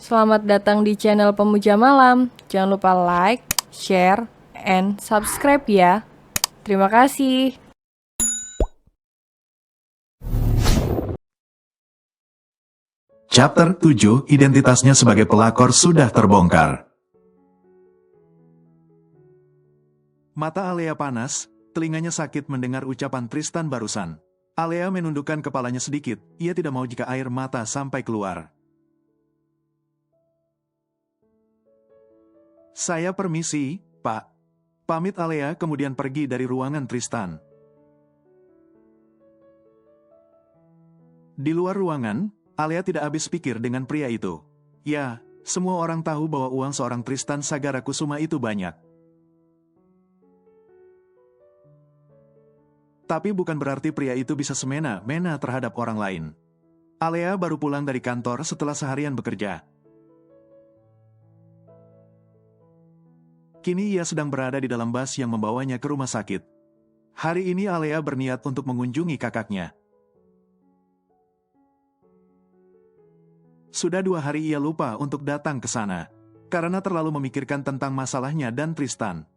Selamat datang di channel Pemuja Malam. Jangan lupa like, share, and subscribe ya. Terima kasih. Chapter 7, identitasnya sebagai pelakor sudah terbongkar. Mata Alea panas, telinganya sakit mendengar ucapan Tristan barusan. Alea menundukkan kepalanya sedikit, ia tidak mau jika air mata sampai keluar. Saya permisi, Pak. Pamit Alea kemudian pergi dari ruangan Tristan. Di luar ruangan, Alea tidak habis pikir dengan pria itu. Ya, semua orang tahu bahwa uang seorang Tristan Sagarakusuma itu banyak. Tapi bukan berarti pria itu bisa semena-mena terhadap orang lain. Alea baru pulang dari kantor setelah seharian bekerja. Kini ia sedang berada di dalam bus yang membawanya ke rumah sakit. Hari ini Alea berniat untuk mengunjungi kakaknya. Sudah 2 hari ia lupa untuk datang ke sana, karena terlalu memikirkan tentang masalahnya dan Tristan.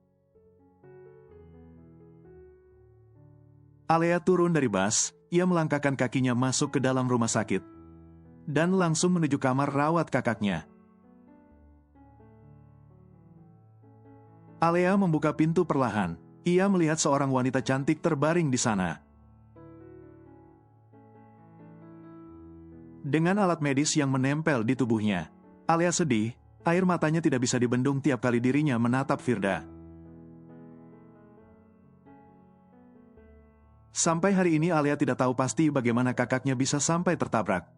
Alea turun dari bus, ia melangkahkan kakinya masuk ke dalam rumah sakit, dan langsung menuju kamar rawat kakaknya. Alea membuka pintu perlahan, ia melihat seorang wanita cantik terbaring di sana. Dengan alat medis yang menempel di tubuhnya, Alea sedih, air matanya tidak bisa dibendung tiap kali dirinya menatap Firda. Sampai hari ini Alea tidak tahu pasti bagaimana kakaknya bisa sampai tertabrak.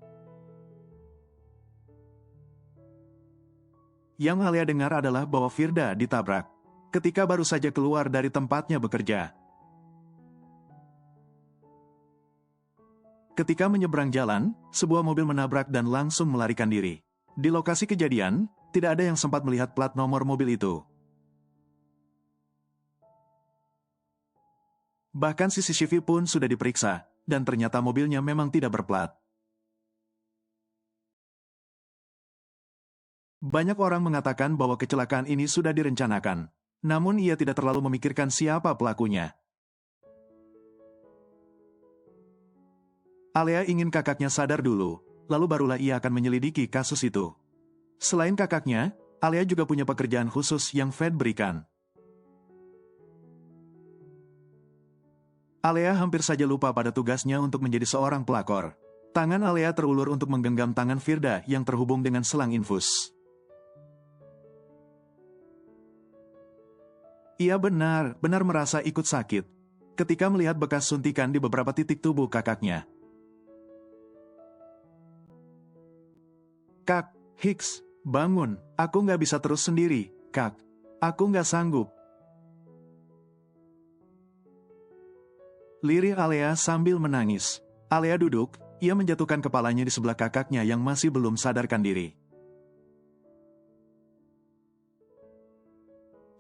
Yang Alea dengar adalah bahwa Firda ditabrak ketika baru saja keluar dari tempatnya bekerja. Ketika menyeberang jalan, sebuah mobil menabrak dan langsung melarikan diri. Di lokasi kejadian, tidak ada yang sempat melihat plat nomor mobil itu. Bahkan CCTV pun sudah diperiksa, dan ternyata mobilnya memang tidak berplat. Banyak orang mengatakan bahwa kecelakaan ini sudah direncanakan, namun ia tidak terlalu memikirkan siapa pelakunya. Alea ingin kakaknya sadar dulu, lalu barulah ia akan menyelidiki kasus itu. Selain kakaknya, Alea juga punya pekerjaan khusus yang Fed berikan. Alea hampir saja lupa pada tugasnya untuk menjadi seorang pelakor. Tangan Alea terulur untuk menggenggam tangan Firda yang terhubung dengan selang infus. Ia benar-benar merasa ikut sakit ketika melihat bekas suntikan di beberapa titik tubuh kakaknya. Kak, Hicks, bangun, aku nggak bisa terus sendiri, Kak. Aku nggak sanggup. Lirih Alea sambil menangis. Alea duduk, ia menjatuhkan kepalanya di sebelah kakaknya yang masih belum sadarkan diri.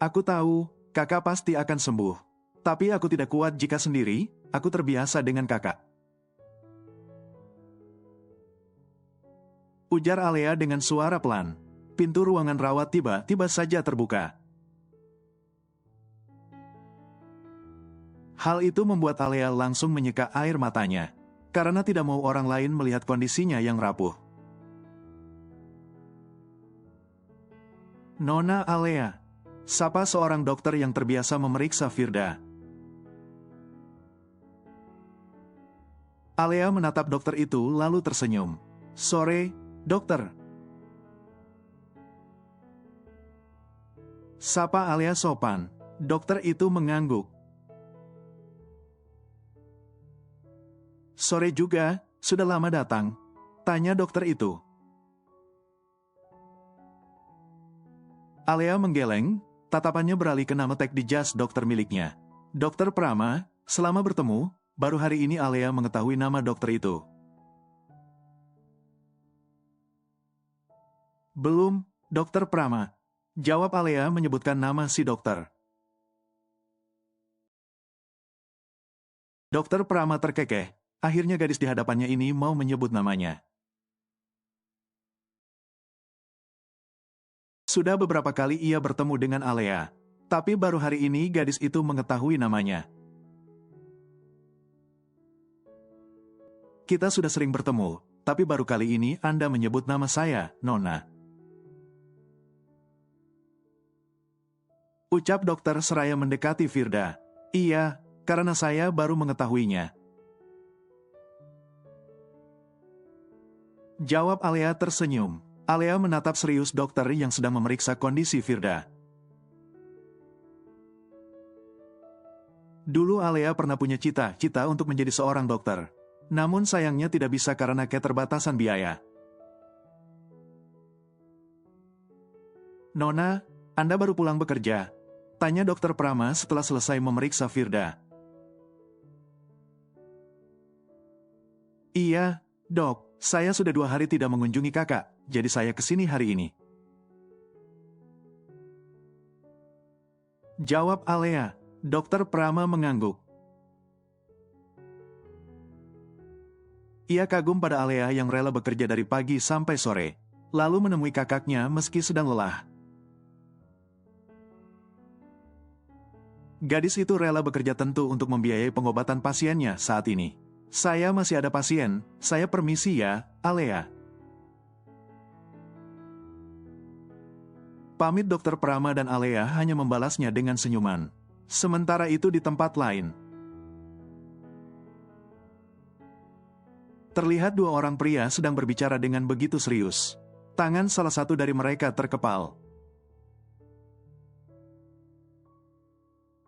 Aku tahu, kakak pasti akan sembuh. Tapi aku tidak kuat jika sendiri, aku terbiasa dengan kakak. Ujar Alea dengan suara pelan. Pintu ruangan rawat tiba-tiba saja terbuka. Hal itu membuat Alea langsung menyeka air matanya, karena tidak mau orang lain melihat kondisinya yang rapuh. Nona Alea, sapa seorang dokter yang terbiasa memeriksa Firda. Alea menatap dokter itu lalu tersenyum. Sore, dokter. Sapa Alea sopan. Dokter itu mengangguk. Sore juga, sudah lama datang. Tanya dokter itu. Alea menggeleng, tatapannya beralih ke nama tag di jas dokter miliknya. Dokter Prama, selama bertemu, baru hari ini Alea mengetahui nama dokter itu. Belum, Dokter Prama. Jawab Alea menyebutkan nama si dokter. Dokter Prama terkekeh. Akhirnya gadis di hadapannya ini mau menyebut namanya. Sudah beberapa kali ia bertemu dengan Alea. Tapi baru hari ini gadis itu mengetahui namanya. Kita sudah sering bertemu, tapi baru kali ini Anda menyebut nama saya, Nona. Ucap dokter seraya mendekati Firda. Iya, karena saya baru mengetahuinya. Jawab Alea tersenyum. Alea menatap serius dokter yang sedang memeriksa kondisi Firda. Dulu Alea pernah punya cita-cita untuk menjadi seorang dokter. Namun sayangnya tidak bisa karena keterbatasan biaya. Nona, Anda baru pulang bekerja? Tanya dokter Prama setelah selesai memeriksa Firda. Iya, dok, saya sudah 2 hari tidak mengunjungi kakak, jadi saya kesini hari ini. Jawab Alea. Dokter Prama mengangguk. Ia kagum pada Alea yang rela bekerja dari pagi sampai sore, lalu menemui kakaknya meski sedang lelah. Gadis itu rela bekerja tentu untuk membiayai pengobatan pasiennya saat ini. Saya masih ada pasien, saya permisi ya, Alea. Pamit dokter Prama dan Alea hanya membalasnya dengan senyuman. Sementara itu di tempat lain. Terlihat 2 orang pria sedang berbicara dengan begitu serius. Tangan salah satu dari mereka terkepal.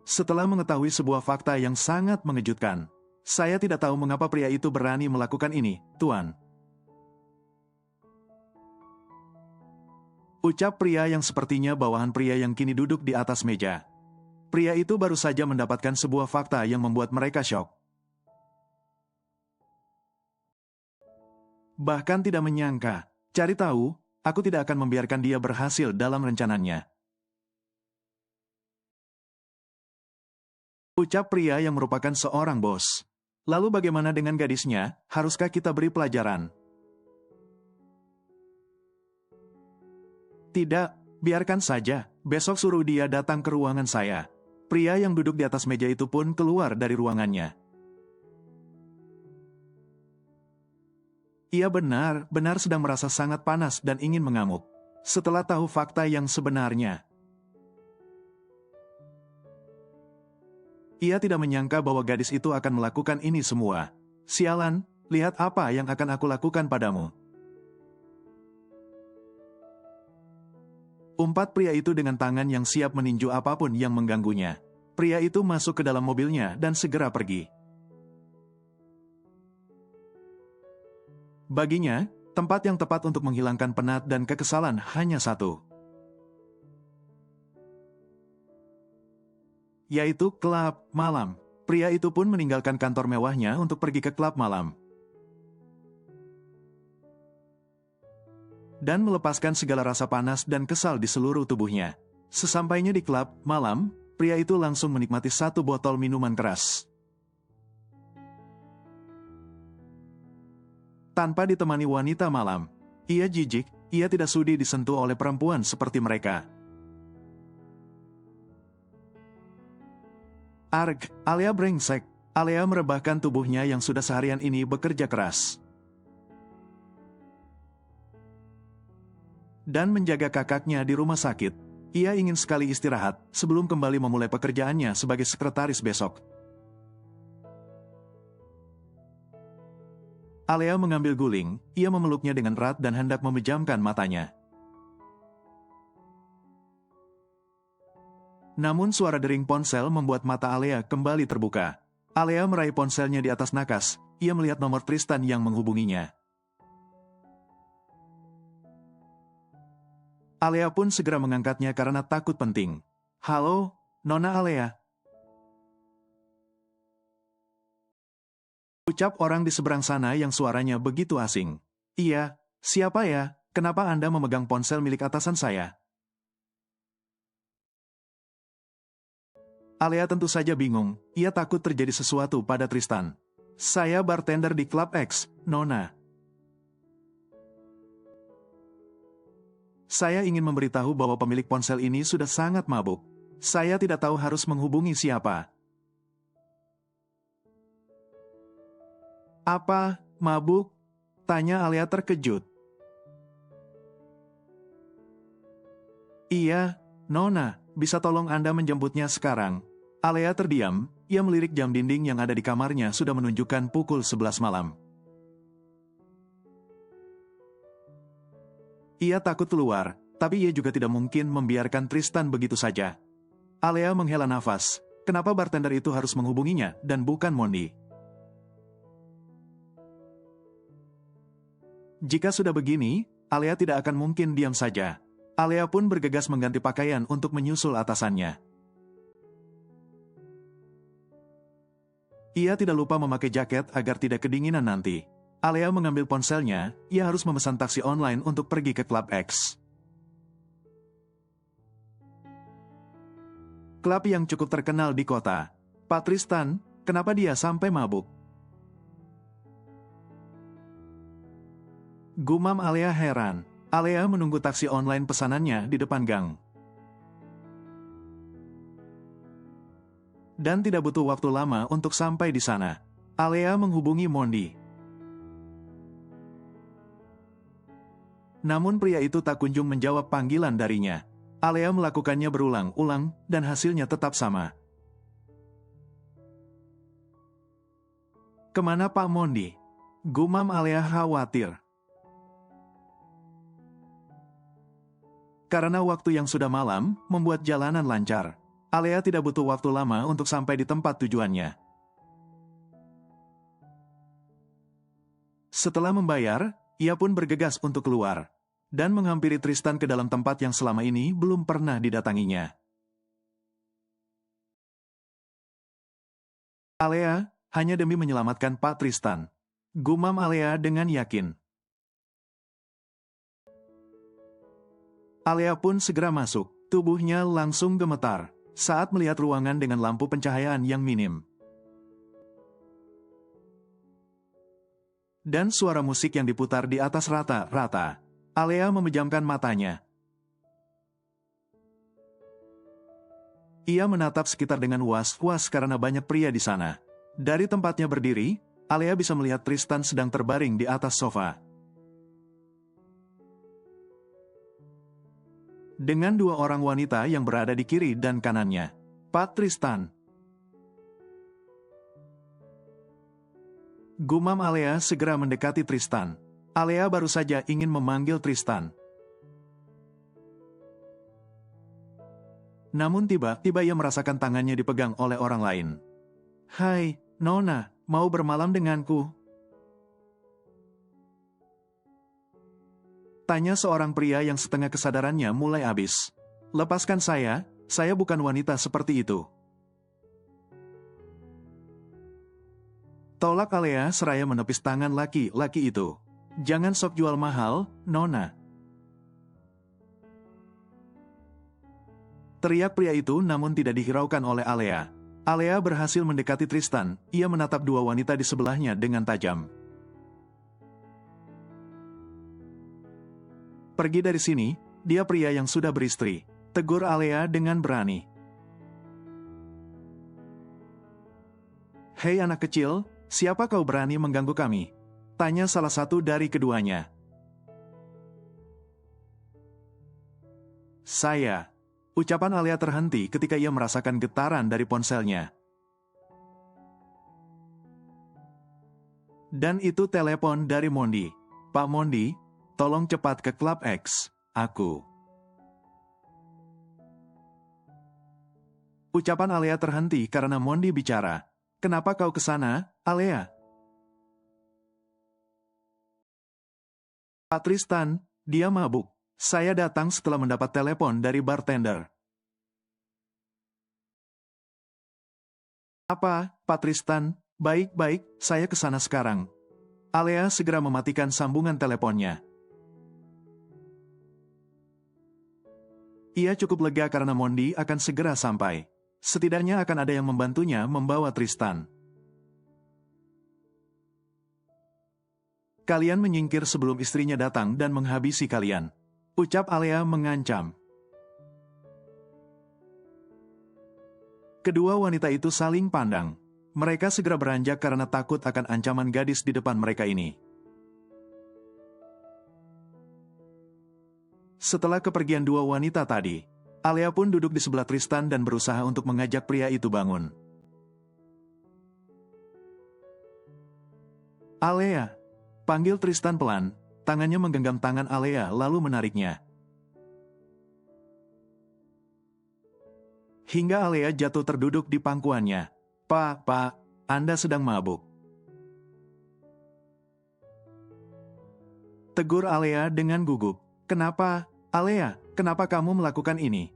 Setelah mengetahui sebuah fakta yang sangat mengejutkan, saya tidak tahu mengapa pria itu berani melakukan ini, Tuan. Ucap pria yang sepertinya bawahan pria yang kini duduk di atas meja. Pria itu baru saja mendapatkan sebuah fakta yang membuat mereka syok. Bahkan tidak menyangka, cari tahu, aku tidak akan membiarkan dia berhasil dalam rencananya. Ucap pria yang merupakan seorang bos. Lalu bagaimana dengan gadisnya, haruskah kita beri pelajaran? Tidak, biarkan saja, besok suruh dia datang ke ruangan saya. Pria yang duduk di atas meja itu pun keluar dari ruangannya. Ia benar sedang merasa sangat panas dan ingin mengamuk. Setelah tahu fakta yang sebenarnya, ia tidak menyangka bahwa gadis itu akan melakukan ini semua. Sialan, lihat apa yang akan aku lakukan padamu. Umpat pria itu dengan tangan yang siap meninju apapun yang mengganggunya. Pria itu masuk ke dalam mobilnya dan segera pergi. Baginya, tempat yang tepat untuk menghilangkan penat dan kekesalan hanya satu. Yaitu klub malam. Pria itu pun meninggalkan kantor mewahnya untuk pergi ke klub malam. Dan melepaskan segala rasa panas dan kesal di seluruh tubuhnya. Sesampainya di klub malam, pria itu langsung menikmati 1 botol minuman keras. Tanpa ditemani wanita malam, ia jijik, ia tidak sudi disentuh oleh perempuan seperti mereka. Arg, Alea brengsek. Alea merebahkan tubuhnya yang sudah seharian ini bekerja keras. Dan menjaga kakaknya di rumah sakit. Ia ingin sekali istirahat sebelum kembali memulai pekerjaannya sebagai sekretaris besok. Alea mengambil guling, ia memeluknya dengan erat dan hendak memejamkan matanya. Namun suara dering ponsel membuat mata Alea kembali terbuka. Alea meraih ponselnya di atas nakas, ia melihat nomor Tristan yang menghubunginya. Alea pun segera mengangkatnya karena takut penting. Halo, Nona Alea. Ucap orang di seberang sana yang suaranya begitu asing. Iya, siapa ya? Kenapa Anda memegang ponsel milik atasan saya? Alea tentu saja bingung, ia takut terjadi sesuatu pada Tristan. Saya bartender di Club X, Nona. Saya ingin memberitahu bahwa pemilik ponsel ini sudah sangat mabuk. Saya tidak tahu harus menghubungi siapa. Apa, mabuk? Tanya Alea terkejut. Iya, Nona, bisa tolong Anda menjemputnya sekarang? Alea terdiam, ia melirik jam dinding yang ada di kamarnya sudah menunjukkan pukul 11 malam. Ia takut keluar, tapi ia juga tidak mungkin membiarkan Tristan begitu saja. Alea menghela nafas, kenapa bartender itu harus menghubunginya dan bukan Mondi? Jika sudah begini, Alea tidak akan mungkin diam saja. Alea pun bergegas mengganti pakaian untuk menyusul atasannya. Ia tidak lupa memakai jaket agar tidak kedinginan nanti. Alea mengambil ponselnya, ia harus memesan taksi online untuk pergi ke Klub X. Klub yang cukup terkenal di kota. Pak Tristan, kenapa dia sampai mabuk? Gumam Alea heran. Alea menunggu taksi online pesanannya di depan gang. Dan tidak butuh waktu lama untuk sampai di sana. Alea menghubungi Mondi. Namun pria itu tak kunjung menjawab panggilan darinya. Alea melakukannya berulang-ulang dan hasilnya tetap sama. Kemana Pak Mondi? Gumam Alea khawatir. Karena waktu yang sudah malam, membuat jalanan lancar. Alea tidak butuh waktu lama untuk sampai di tempat tujuannya. Setelah membayar, ia pun bergegas untuk keluar. Dan menghampiri Tristan ke dalam tempat yang selama ini belum pernah didatanginya. Alea, hanya demi menyelamatkan Pak Tristan. Gumam Alea dengan yakin. Alea pun segera masuk, tubuhnya langsung gemetar saat melihat ruangan dengan lampu pencahayaan yang minim. Dan suara musik yang diputar di atas rata-rata. Alea memejamkan matanya. Ia menatap sekitar dengan was-was karena banyak pria di sana. Dari tempatnya berdiri, Alea bisa melihat Tristan sedang terbaring di atas sofa. Dengan dua orang wanita yang berada di kiri dan kanannya. Pak Tristan. Gumam Alea segera mendekati Tristan. Alea baru saja ingin memanggil Tristan. Namun tiba-tiba ia merasakan tangannya dipegang oleh orang lain. Hai, Nona, mau bermalam denganku? Tanya seorang pria yang setengah kesadarannya mulai habis. Lepaskan saya bukan wanita seperti itu. Tolak Alea seraya menepis tangan laki-laki itu. Jangan sok jual mahal, Nona. Teriak pria itu namun tidak dihiraukan oleh Alea. Alea berhasil mendekati Tristan, ia menatap dua wanita di sebelahnya dengan tajam. Pergi dari sini, dia pria yang sudah beristri. Tegur Alea dengan berani. Hei anak kecil, siapa kau berani mengganggu kami? Tanya salah satu dari keduanya. Saya. Ucapan Alea terhenti ketika ia merasakan getaran dari ponselnya. Dan itu telepon dari Mondi. Pak Mondi, tolong cepat ke Klub X, aku. Ucapan Alea terhenti karena Mondi bicara. Kenapa kau ke sana, Alea? Pak Tristan, dia mabuk. Saya datang setelah mendapat telepon dari bartender. Apa, Pak Tristan? Baik-baik, saya ke sana sekarang. Alea segera mematikan sambungan teleponnya. Ia cukup lega karena Mondi akan segera sampai. Setidaknya akan ada yang membantunya membawa Tristan. Kalian menyingkir sebelum istrinya datang dan menghabisi kalian. Ucap Alea mengancam. Kedua wanita itu saling pandang. Mereka segera beranjak karena takut akan ancaman gadis di depan mereka ini. Setelah kepergian dua wanita tadi, Alea pun duduk di sebelah Tristan dan berusaha untuk mengajak pria itu bangun. Alea, panggil Tristan pelan, tangannya menggenggam tangan Alea lalu menariknya. Hingga Alea jatuh terduduk di pangkuannya. Pak, Anda sedang mabuk. Tegur Alea dengan gugup. Kenapa, Alea, kenapa kamu melakukan ini?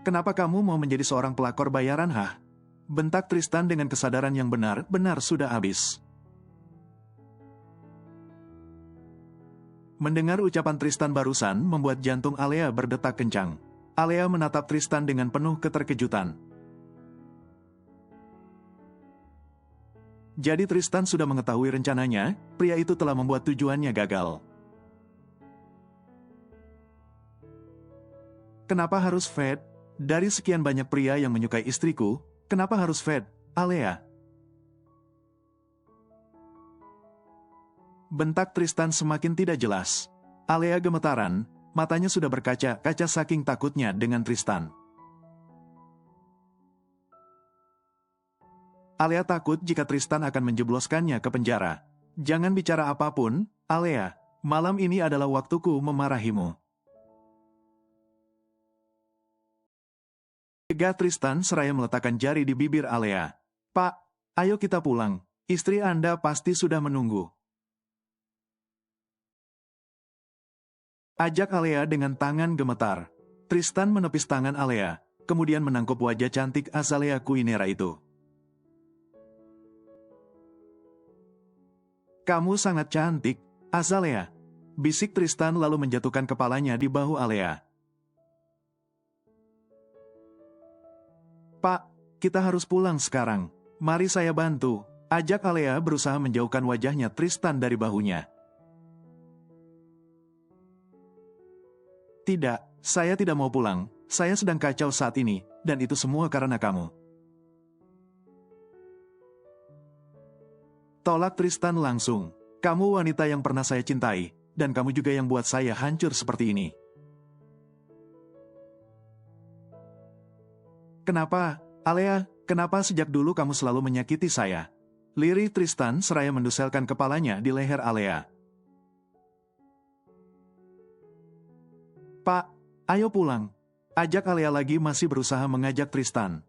Kenapa kamu mau menjadi seorang pelakor bayaran, hah? Bentak Tristan dengan kesadaran yang benar-benar sudah habis. Mendengar ucapan Tristan barusan membuat jantung Alea berdetak kencang. Alea menatap Tristan dengan penuh keterkejutan. Jadi Tristan sudah mengetahui rencananya, pria itu telah membuat tujuannya gagal. Kenapa harus Fed? Dari sekian banyak pria yang menyukai istriku, kenapa harus Fed, Alea? Bentak Tristan semakin tidak jelas. Alea gemetaran, matanya sudah berkaca-kaca saking takutnya dengan Tristan. Alea takut jika Tristan akan menjebloskannya ke penjara. Jangan bicara apapun, Alea. Malam ini adalah waktuku memarahimu. Cegah Tristan seraya meletakkan jari di bibir Alea. Pak, ayo kita pulang. Istri Anda pasti sudah menunggu. Ajak Alea dengan tangan gemetar. Tristan menepis tangan Alea, kemudian menangkup wajah cantik Azalea Quinera itu. Kamu sangat cantik, Azalea. Bisik Tristan lalu menjatuhkan kepalanya di bahu Alea. Pak, kita harus pulang sekarang. Mari saya bantu. Ajak Alea berusaha menjauhkan wajahnya Tristan dari bahunya. Tidak, saya tidak mau pulang. Saya sedang kacau saat ini, dan itu semua karena kamu. Tolak Tristan langsung. Kamu wanita yang pernah saya cintai, dan kamu juga yang buat saya hancur seperti ini. Kenapa, Alea, kenapa sejak dulu kamu selalu menyakiti saya? Lirih Tristan seraya menduselkan kepalanya di leher Alea. Pak, ayo pulang. Ajak Alea lagi masih berusaha mengajak Tristan.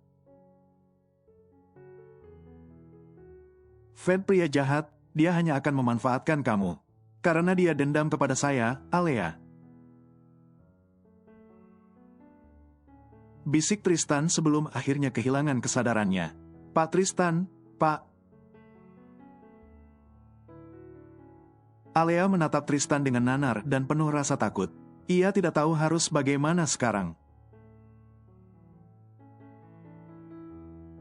Fed pria jahat, dia hanya akan memanfaatkan kamu. Karena dia dendam kepada saya, Alea. Bisik Tristan sebelum akhirnya kehilangan kesadarannya. Pak Tristan, Pak. Alea menatap Tristan dengan nanar dan penuh rasa takut. Ia tidak tahu harus bagaimana sekarang.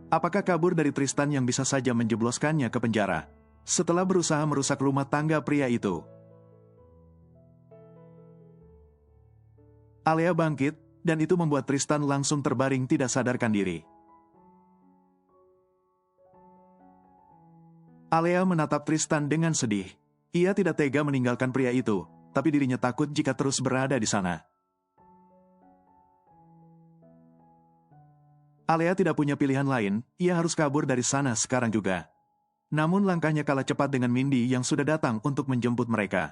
Apakah kabur dari Tristan yang bisa saja menjebloskannya ke penjara? Setelah berusaha merusak rumah tangga pria itu. Alea bangkit, dan itu membuat Tristan langsung terbaring tidak sadarkan diri. Alea menatap Tristan dengan sedih. Ia tidak tega meninggalkan pria itu, tapi dirinya takut jika terus berada di sana. Alea tidak punya pilihan lain, ia harus kabur dari sana sekarang juga. Namun langkahnya kalah cepat dengan Mindy yang sudah datang untuk menjemput mereka.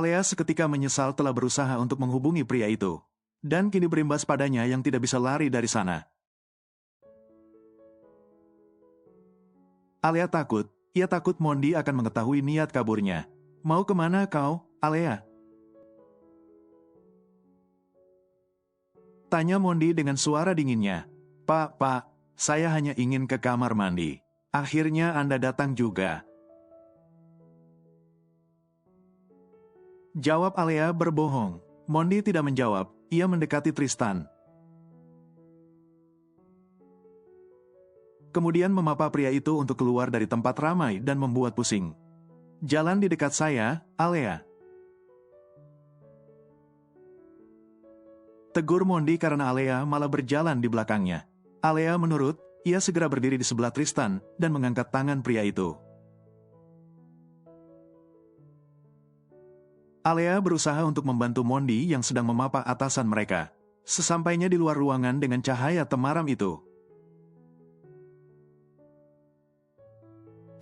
Alea seketika menyesal telah berusaha untuk menghubungi pria itu. Dan kini berimbas padanya yang tidak bisa lari dari sana. Alea takut, ia takut Mondi akan mengetahui niat kaburnya. Mau kemana kau, Alea? Tanya Mondi dengan suara dinginnya. Pak, saya hanya ingin ke kamar mandi. Akhirnya Anda datang juga. Jawab Alea berbohong. Mondi tidak menjawab, ia mendekati Tristan. kemudian memapa pria itu untuk keluar dari tempat ramai dan membuat pusing. Jalan di dekat saya, Alea. Tegur Mondi karena Alea malah berjalan di belakangnya. Alea menurut, ia segera berdiri di sebelah Tristan dan mengangkat tangan pria itu. Alea berusaha untuk membantu Mondi yang sedang memapa atasan mereka. Sesampainya di luar ruangan dengan cahaya temaram itu,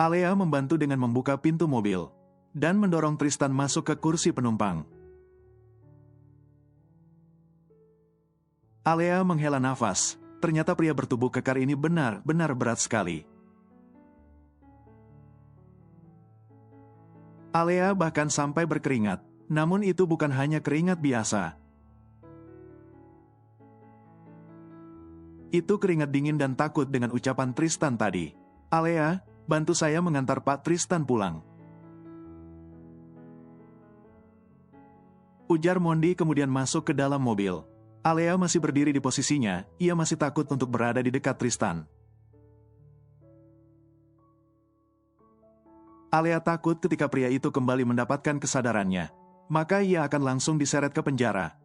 Alea membantu dengan membuka pintu mobil dan mendorong Tristan masuk ke kursi penumpang. Alea menghela nafas. Ternyata pria bertubuh kekar ini benar-benar berat sekali. Alea bahkan sampai berkeringat, namun itu bukan hanya keringat biasa. Itu keringat dingin dan takut dengan ucapan Tristan tadi. Alea, bantu saya mengantar Pak Tristan pulang. Ujar Mondi kemudian masuk ke dalam mobil. Alea masih berdiri di posisinya, ia masih takut untuk berada di dekat Tristan. Alea takut ketika pria itu kembali mendapatkan kesadarannya, maka ia akan langsung diseret ke penjara.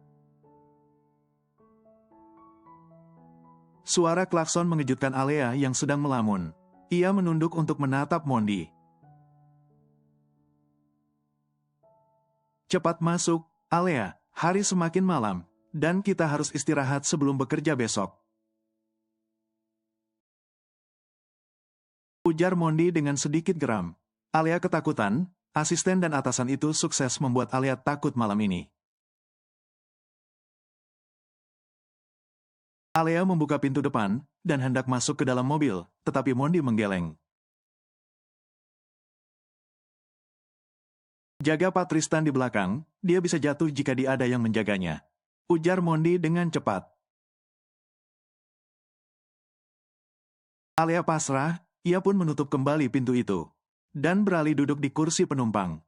Suara klakson mengejutkan Alea yang sedang melamun. Ia menunduk untuk menatap Mondi. Cepat masuk, Alea, hari semakin malam, dan kita harus istirahat sebelum bekerja besok. Ujar Mondi dengan sedikit geram. Alea ketakutan, asisten dan atasan itu sukses membuat Alea takut malam ini. Alea membuka pintu depan dan hendak masuk ke dalam mobil, tetapi Mondi menggeleng. Jaga Pak Tristan di belakang, dia bisa jatuh jika dia ada yang menjaganya. Ujar Mondi dengan cepat. Alea pasrah, ia pun menutup kembali pintu itu, dan beralih duduk di kursi penumpang.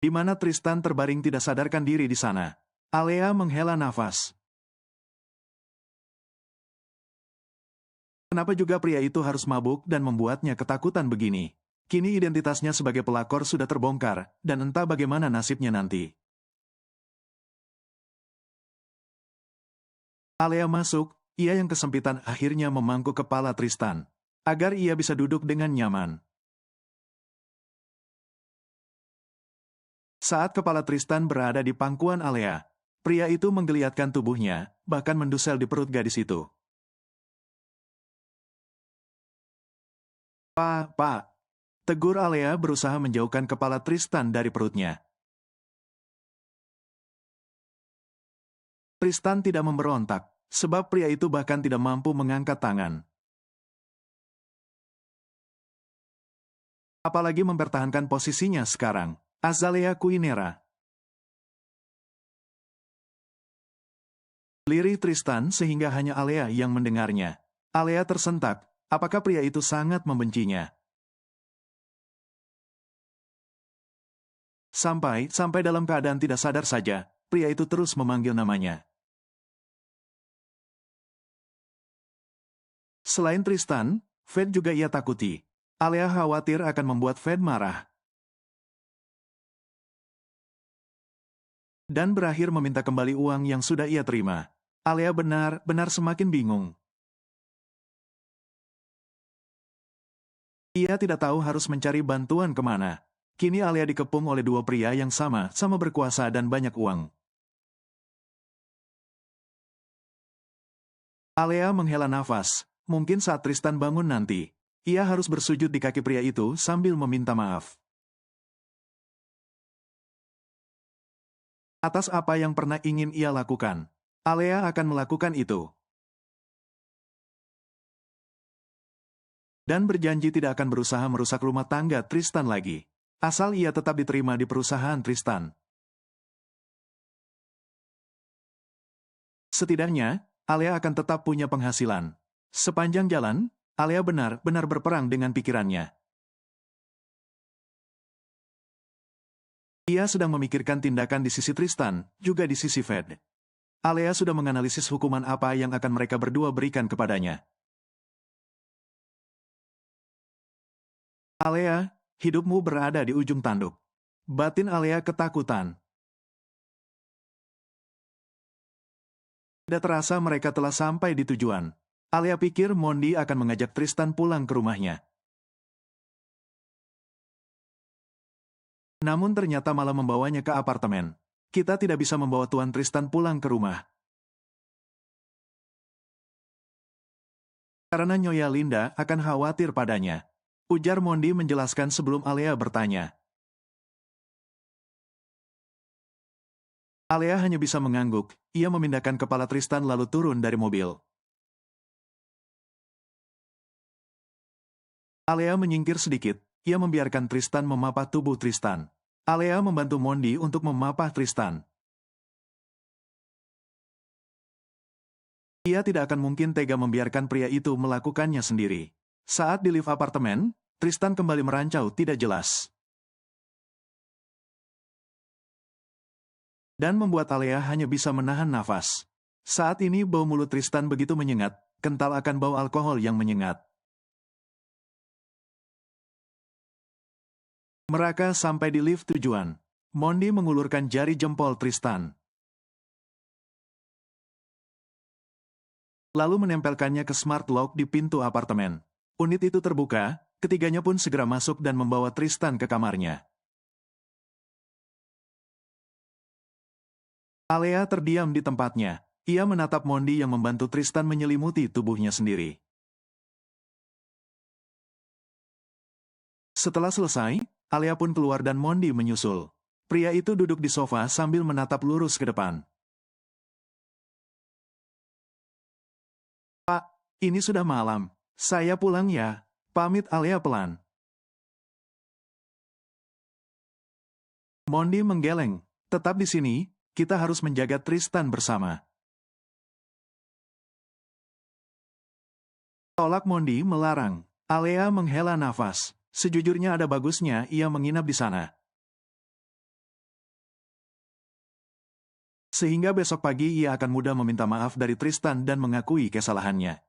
Di mana Tristan terbaring tidak sadarkan diri di sana. Alea menghela nafas. Kenapa juga pria itu harus mabuk dan membuatnya ketakutan begini? Kini identitasnya sebagai pelakor sudah terbongkar, dan entah bagaimana nasibnya nanti. Alea masuk, ia yang kesempitan akhirnya memangku kepala Tristan, agar ia bisa duduk dengan nyaman. Saat kepala Tristan berada di pangkuan Alea, pria itu menggeliatkan tubuhnya, bahkan mendusel di perut gadis itu. Pak, tegur Alea berusaha menjauhkan kepala Tristan dari perutnya. Tristan tidak memberontak, sebab pria itu bahkan tidak mampu mengangkat tangan. Apalagi mempertahankan posisinya sekarang. Azalea Kuinera. Lirih Tristan sehingga hanya Alea yang mendengarnya. Alea tersentak, apakah pria itu sangat membencinya? Sampai dalam keadaan tidak sadar saja, pria itu terus memanggil namanya. Selain Tristan, Fed juga ia takuti. Alea khawatir akan membuat Fed marah. Dan berakhir meminta kembali uang yang sudah ia terima. Alea benar-benar semakin bingung. Ia tidak tahu harus mencari bantuan kemana. Kini Alea dikepung oleh dua pria yang sama-sama berkuasa dan banyak uang. Alea menghela nafas. Mungkin saat Tristan bangun nanti, ia harus bersujud di kaki pria itu sambil meminta maaf. Atas apa yang pernah ingin ia lakukan, Alea akan melakukan itu. Dan berjanji tidak akan berusaha merusak rumah tangga Tristan lagi, asal ia tetap diterima di perusahaan Tristan. Setidaknya, Alea akan tetap punya penghasilan. Sepanjang jalan, Alea benar-benar berperang dengan pikirannya. Ia sedang memikirkan tindakan di sisi Tristan, juga di sisi Fed. Alea sudah menganalisis hukuman apa yang akan mereka berdua berikan kepadanya. Alea, hidupmu berada di ujung tanduk. Batin Alea ketakutan. Tidak terasa mereka telah sampai di tujuan. Alea pikir Mondi akan mengajak Tristan pulang ke rumahnya. Namun ternyata malah membawanya ke apartemen. Kita tidak bisa membawa Tuan Tristan pulang ke rumah. Karena Nyonya Linda akan khawatir padanya. Ujar Mondi menjelaskan sebelum Alea bertanya. Alea hanya bisa mengangguk, ia memindahkan kepala Tristan lalu turun dari mobil. Alea menyingkir sedikit, ia membiarkan Tristan memapah tubuh Tristan. Alea membantu Mondi untuk memapah Tristan. Ia tidak akan mungkin tega membiarkan pria itu melakukannya sendiri. Saat di lift apartemen, Tristan kembali merancau tidak jelas. Dan membuat Alea hanya bisa menahan nafas. Saat ini bau mulut Tristan begitu menyengat, kental akan bau alkohol yang menyengat. Mereka sampai di lift tujuan. Mondi mengulurkan jari jempol Tristan. Lalu menempelkannya ke smart lock di pintu apartemen. Unit itu terbuka, ketiganya pun segera masuk dan membawa Tristan ke kamarnya. Alea terdiam di tempatnya. Ia menatap Mondi yang membantu Tristan menyelimuti tubuhnya sendiri. Setelah selesai, Alea pun keluar dan Mondi menyusul. Pria itu duduk di sofa sambil menatap lurus ke depan. Pak, ini sudah malam. Saya pulang ya. Pamit Alea pelan. Mondi menggeleng. Tetap di sini, kita harus menjaga Tristan bersama. Tolak Mondi melarang. Alea menghela nafas. Sejujurnya ada bagusnya ia menginap di sana. Sehingga besok pagi ia akan mudah meminta maaf dari Tristan dan mengakui kesalahannya.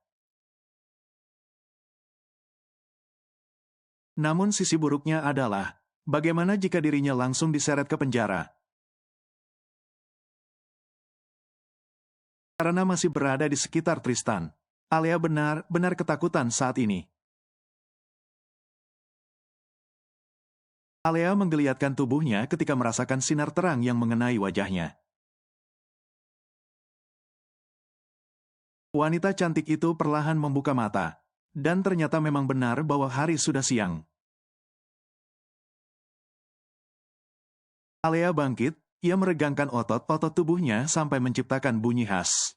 Namun sisi buruknya adalah, bagaimana jika dirinya langsung diseret ke penjara? Karena masih berada di sekitar Tristan, Alea benar-benar ketakutan saat ini. Alea menggeliatkan tubuhnya ketika merasakan sinar terang yang mengenai wajahnya. Wanita cantik itu perlahan membuka mata, dan ternyata memang benar bahwa hari sudah siang. Alea bangkit, ia meregangkan otot-otot tubuhnya sampai menciptakan bunyi khas.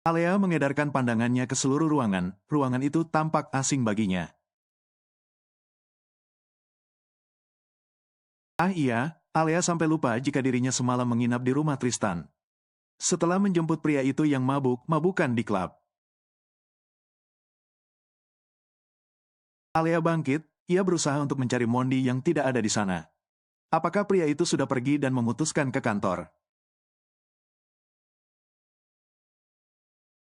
Alea mengedarkan pandangannya ke seluruh ruangan itu tampak asing baginya. Ah iya, Alea sampai lupa jika dirinya semalam menginap di rumah Tristan. Setelah menjemput pria itu yang mabuk-mabukan di klub. Alea bangkit, ia berusaha untuk mencari Mondi yang tidak ada di sana. Apakah pria itu sudah pergi dan memutuskan ke kantor?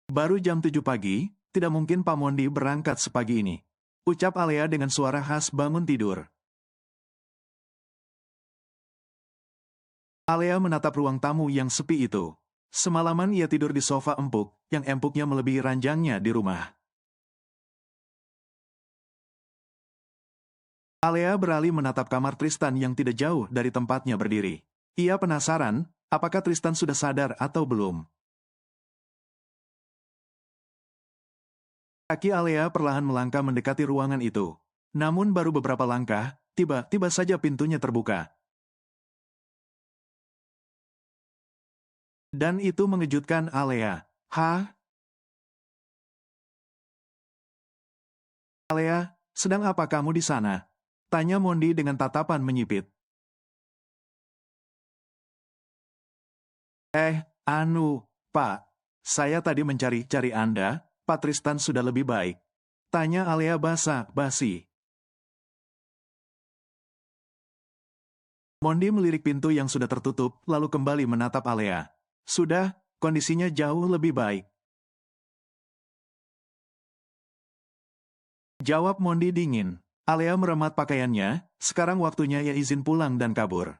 Baru jam 7 pagi, tidak mungkin Pak Mondi berangkat sepagi ini. Ucap Alea dengan suara khas bangun tidur. Alea menatap ruang tamu yang sepi itu. Semalaman ia tidur di sofa empuk, yang empuknya melebihi ranjangnya di rumah. Alea beralih menatap kamar Tristan yang tidak jauh dari tempatnya berdiri. Ia penasaran, apakah Tristan sudah sadar atau belum. Kaki Alea perlahan melangkah mendekati ruangan itu. Namun baru beberapa langkah, tiba-tiba saja pintunya terbuka. Dan itu mengejutkan Alea. Hah? Alea, sedang apa kamu di sana? Tanya Mondi dengan tatapan menyipit. Pak, saya tadi mencari-cari Anda, Pak Tristan sudah lebih baik. Tanya Alea basa-basi. Mondi melirik pintu yang sudah tertutup, lalu kembali menatap Alea. Sudah, kondisinya jauh lebih baik. Jawab Mondi dingin. Alea meremat pakaiannya, sekarang waktunya ia izin pulang dan kabur.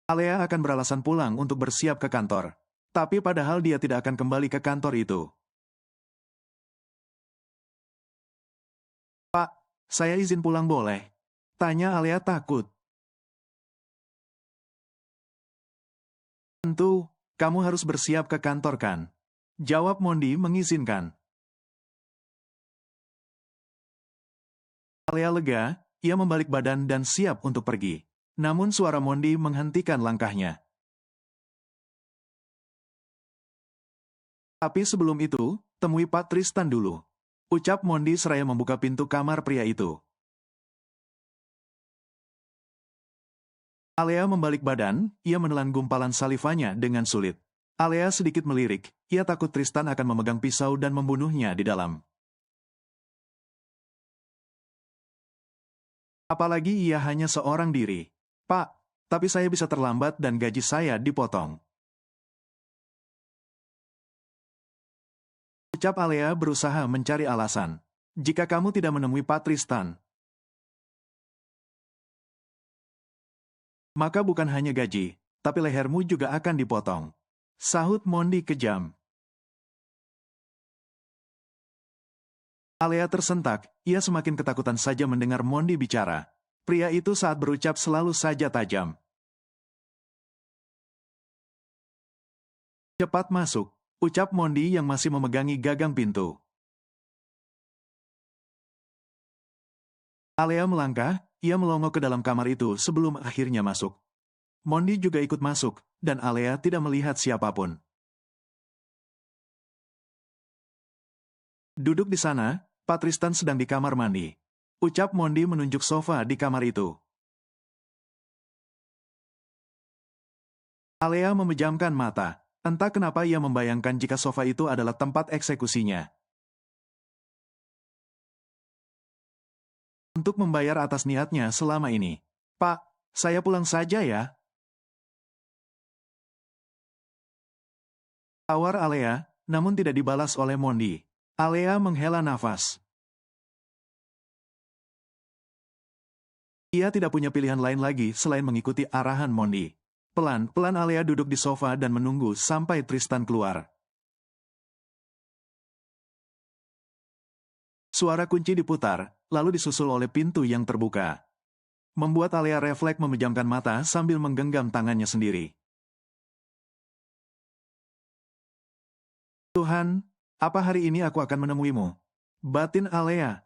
Alea akan beralasan pulang untuk bersiap ke kantor. Tapi padahal dia tidak akan kembali ke kantor itu. Pak, saya izin pulang boleh? Tanya Alea takut. Tentu, kamu harus bersiap ke kantor kan? Jawab Mondi mengizinkan. Alea lega, ia membalik badan dan siap untuk pergi. Namun suara Mondi menghentikan langkahnya. Tapi sebelum itu, temui Pak Tristan dulu. Ucap Mondi seraya membuka pintu kamar pria itu. Alea membalik badan, ia menelan gumpalan salivanya dengan sulit. Alea sedikit melirik, ia takut Tristan akan memegang pisau dan membunuhnya di dalam. Apalagi ia hanya seorang diri. Pak, tapi saya bisa terlambat dan gaji saya dipotong. Ucap Alea berusaha mencari alasan. Jika kamu tidak menemui Pak Tristan, maka bukan hanya gaji, tapi lehermu juga akan dipotong. Sahut Mondi kejam. Alea tersentak, ia semakin ketakutan saja mendengar Mondi bicara. Pria itu saat berucap selalu saja tajam. Cepat masuk, ucap Mondi yang masih memegangi gagang pintu. Alea melangkah, ia melongo ke dalam kamar itu sebelum akhirnya masuk. Mondi juga ikut masuk, dan Alea tidak melihat siapapun. Duduk di sana, Pak Tristan sedang di kamar mandi. Ucap Mondi menunjuk sofa di kamar itu. Alea memejamkan mata. Entah kenapa ia membayangkan jika sofa itu adalah tempat eksekusinya. Untuk membayar atas niatnya selama ini. Pak, saya pulang saja ya. Tawar Alea, namun tidak dibalas oleh Mondi. Alea menghela nafas. Ia tidak punya pilihan lain lagi selain mengikuti arahan Mondi. Pelan-pelan Alea duduk di sofa dan menunggu sampai Tristan keluar. Suara kunci diputar, lalu disusul oleh pintu yang terbuka. Membuat Alea refleks memejamkan mata sambil menggenggam tangannya sendiri. Tuhan, apa hari ini aku akan menemuimu? Batin Alea.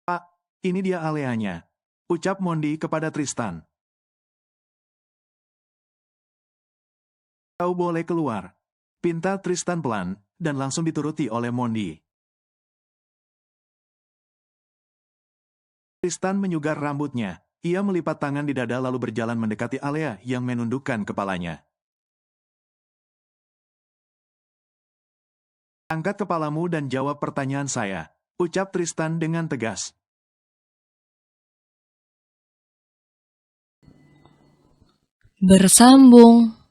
Pak, ini dia Aleanya. Ucap Mondi kepada Tristan. Kau boleh keluar. Pinta Tristan pelan, dan langsung dituruti oleh Mondi. Tristan menyugar rambutnya. Ia melipat tangan di dada lalu berjalan mendekati Alea yang menundukkan kepalanya. Angkat kepalamu dan jawab pertanyaan saya. Ucap Tristan dengan tegas. Bersambung.